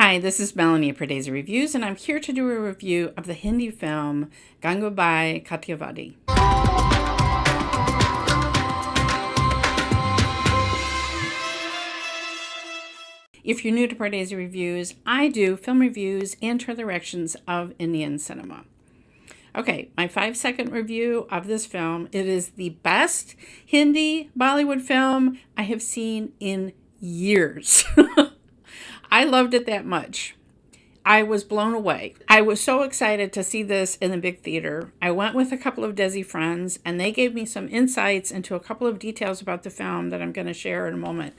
Hi, this is Melanie at Pardesi Reviews, and I'm here to do a review of the Hindi film Gangubai Kathiawadi. If you're new to Pardesi Reviews, I do film reviews and tour directions of Indian cinema. Okay, my 5-second review of this film. It is the best Hindi Bollywood film I have seen in years. I loved it that much. I was blown away. I was so excited to see this in the big theater. I went with a couple of Desi friends, and they gave me some insights into a couple of details about the film that I'm going to share in a moment.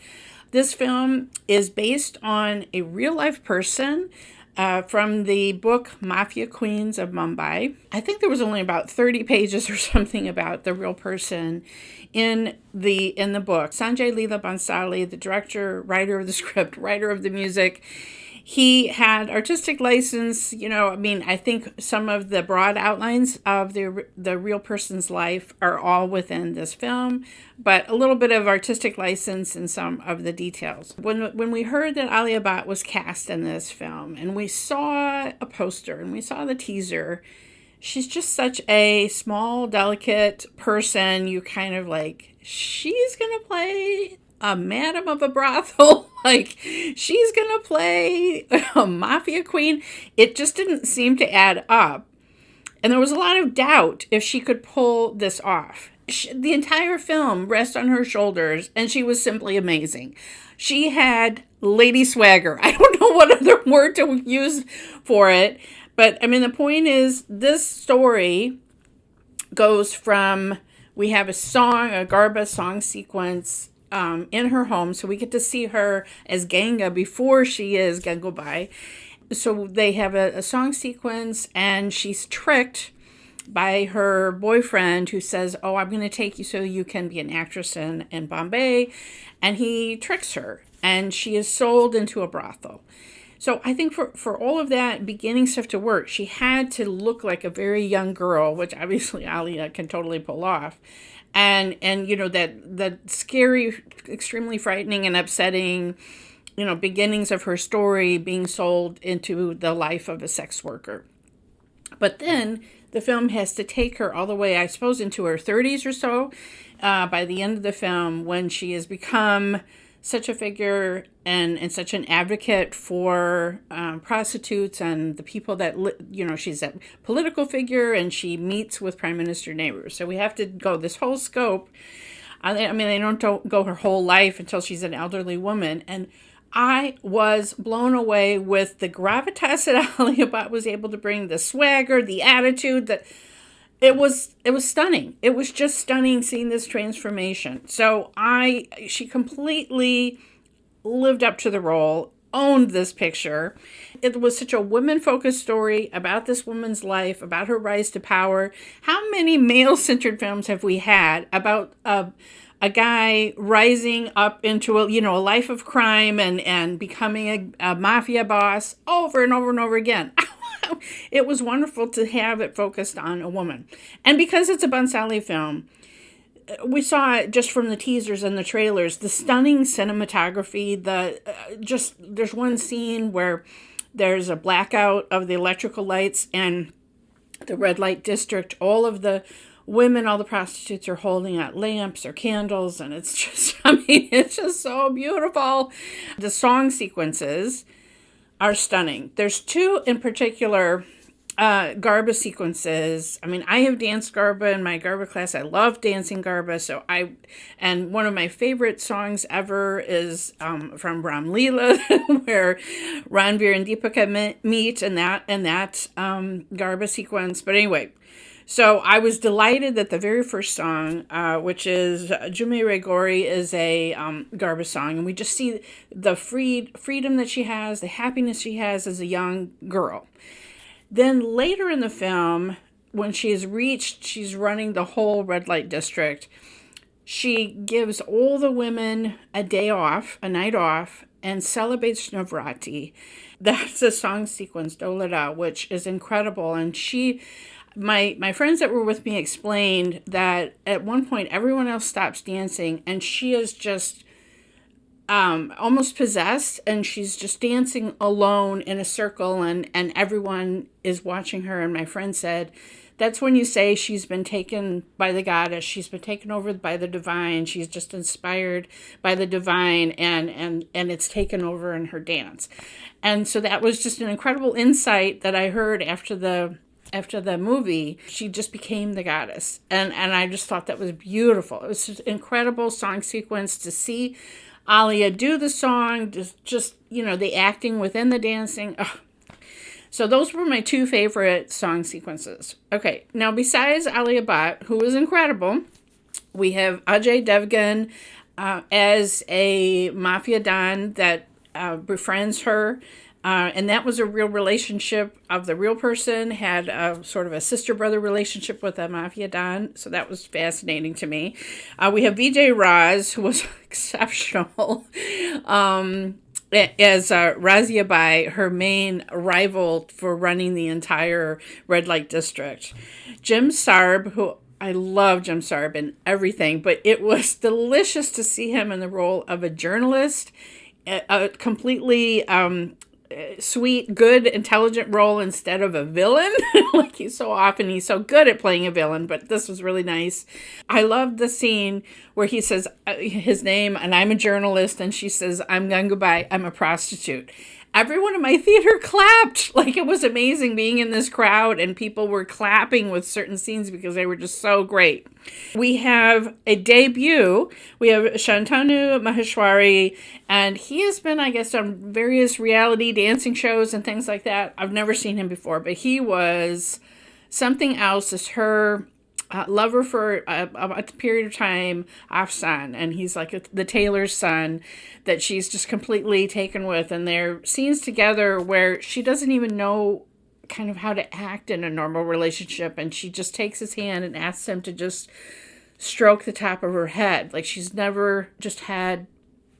This film is based on a real-life person from the book Mafia Queens of Mumbai. I think there was only about 30 pages or something about the real person in the book. Sanjay Leela Bhansali, the director, writer of the script, writer of the music, he had artistic license. I think some of the broad outlines of the real person's life are all within this film, but a little bit of artistic license in some of the details. When we heard that Alia Bhatt was cast in this film, and we saw a poster and we saw the teaser, she's just such a small, delicate person. You kind of like, she's going to play a madam of a brothel, like she's gonna play a mafia queen. It just didn't seem to add up, and there was a lot of doubt if she could pull this off. The entire film rests on her shoulders, and she was simply amazing. She had lady swagger. I don't know what other word to use for it, but the point is, this story goes from, we have a Garba song sequence in her home. So we get to see her as Ganga before she is Gangubai. So they have a song sequence, and she's tricked by her boyfriend who says, "Oh, I'm going to take you so you can be an actress in Bombay." And he tricks her, and she is sold into a brothel. So I think for all of that beginning stuff to work, she had to look like a very young girl, which obviously Alia can totally pull off. And that scary, extremely frightening and upsetting, beginnings of her story being sold into the life of a sex worker. But then the film has to take her all the way, I suppose, into her 30s or so, by the end of the film, when she has become such a figure and such an advocate for prostitutes and the people that, she's a political figure, and she meets with Prime Minister Nehru. So we have to go this whole scope. They don't go her whole life until she's an elderly woman. And I was blown away with the gravitas that Alia Bhatt was able to bring, the swagger, the attitude, that it was stunning. It was just stunning seeing this transformation. So she completely lived up to the role, owned this picture. It was such a women-focused story about this woman's life, about her rise to power. How many male-centered films have we had about a guy rising up into a life of crime and becoming a mafia boss over and over and over again? It was wonderful to have it focused on a woman. And because it's a Bhansali film, we saw it just from the teasers and the trailers, the stunning cinematography, there's one scene where there's a blackout of the electrical lights and the red light district. All of the women, all the prostitutes are holding out lamps or candles, and it's just, it's just so beautiful. The song sequences are stunning. There's two in particular Garba sequences. I have danced Garba in my Garba class. I love dancing Garba. And one of my favorite songs ever is from Ram Leela, where Ranveer and Deepika meet in that Garba sequence. But anyway, so I was delighted that the very first song, which is Jume Re Gori, is a Garba song. And we just see the freedom that she has, the happiness she has as a young girl. Then later in the film, when she's running the whole red light district, she gives all the women a night off, and celebrates Navratri. That's a song sequence, Dolada, which is incredible. And my friends that were with me explained that at one point everyone else stops dancing, and she is just almost possessed, and she's just dancing alone in a circle, and everyone is watching her. And my friend said, that's when you say she's been taken by the goddess. She's been taken over by the divine. She's just inspired by the divine, and it's taken over in her dance. And so that was just an incredible insight that I heard after the movie. She just became the goddess. And I just thought that was beautiful. It was just an incredible song sequence to see Alia do the song, just the acting within the dancing. Ugh. So those were my two favorite song sequences. Okay, now besides Alia Bhatt, who was incredible, we have Ajay Devgn as a mafia don that befriends her. And that was a real relationship of the real person, had a sort of a sister-brother relationship with a mafia don. So that was fascinating to me. We have Vijay Raaz, who was exceptional, as Raziabai, her main rival for running the entire red light district. Jim Sarb, who I love Jim Sarb and everything, but it was delicious to see him in the role of a journalist, a completely sweet, good, intelligent role instead of a villain. Like he's so good at playing a villain, but this was really nice. I loved the scene where he says his name, and I'm a journalist, and she says, I'm Gangubai, I'm a prostitute. Everyone in my theater clapped. Like, it was amazing being in this crowd, and people were clapping with certain scenes because they were just so great. We have a debut. We have Shantanu Maheshwari, and he has been, I guess, on various reality dancing shows and things like that. I've never seen him before, but he was something else as her lover for a period of time, Afsan, and he's like the tailor's son that she's just completely taken with, and they're scenes together where she doesn't even know kind of how to act in a normal relationship, and she just takes his hand and asks him to just stroke the top of her head. Like, she's never just had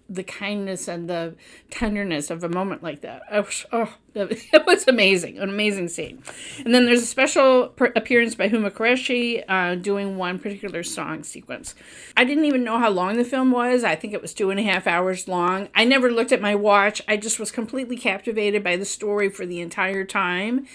the kindness and the tenderness of a moment like that. It was amazing, an amazing scene. And then there's a special appearance by Huma Qureshi doing one particular song sequence. I didn't even know how long the film was. I think it was 2.5 hours long. I never looked at my watch. I just was completely captivated by the story for the entire time.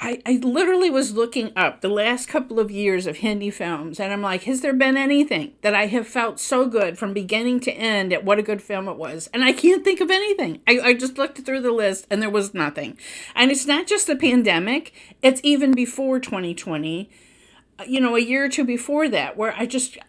I literally was looking up the last couple of years of Hindi films, and I'm like, has there been anything that I have felt so good from beginning to end at what a good film it was? And I can't think of anything. I just looked through the list, and there was nothing. And it's not just the pandemic. It's even before 2020, a year or two before that, where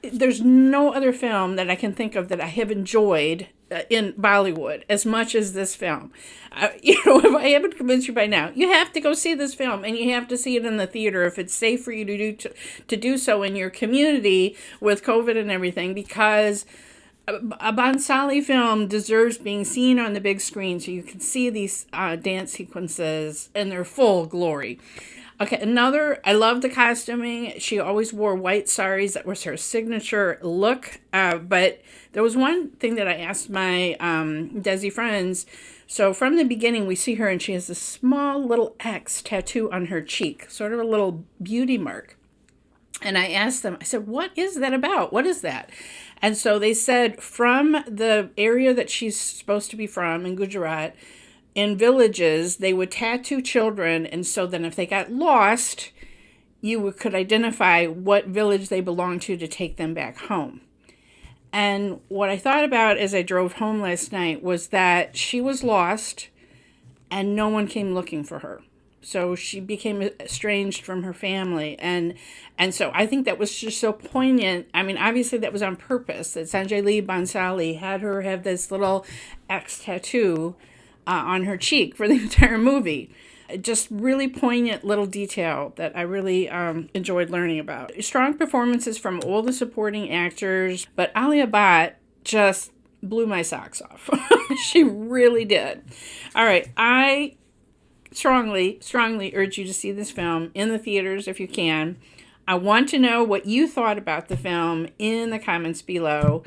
there's no other film that I can think of that I have enjoyed in Bollywood as much as this film. If I haven't convinced you by now, you have to go see this film, and you have to see it in the theater if it's safe for you to do so in your community with COVID and everything, because a Bhansali film deserves being seen on the big screen so you can see these dance sequences in their full glory. Okay, I love the costuming. She always wore white saris. That was her signature look. But there was one thing that I asked my Desi friends. So from the beginning, we see her, and she has a small little X tattoo on her cheek, sort of a little beauty mark. And I asked them, I said, what is that about? What is that? And so they said, from the area that she's supposed to be from in Gujarat, in villages, they would tattoo children, and so then if they got lost, you could identify what village they belonged to take them back home. And what I thought about as I drove home last night was that she was lost, and no one came looking for her. So she became estranged from her family. And so I think that was just so poignant. I mean, obviously that was on purpose, that Sanjay Leela Bhansali had her have this little X tattoo on her cheek for the entire movie. Just really poignant little detail that I really enjoyed learning about. Strong performances from all the supporting actors, but Alia Bhatt just blew my socks off. She really did. All right, I strongly urge you to see this film in the theaters if you can. I want to know what you thought about the film in the comments below.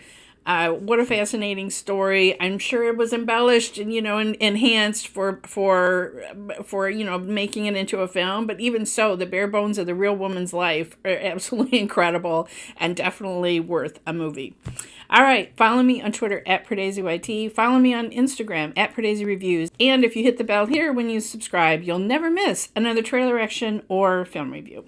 What a fascinating story. I'm sure it was embellished and, enhanced for making it into a film. But even so, the bare bones of the real woman's life are absolutely incredible and definitely worth a movie. All right, follow me on Twitter at PardeziYT. Follow me on Instagram at Pardesi Reviews. And if you hit the bell here when you subscribe, you'll never miss another trailer action or film review.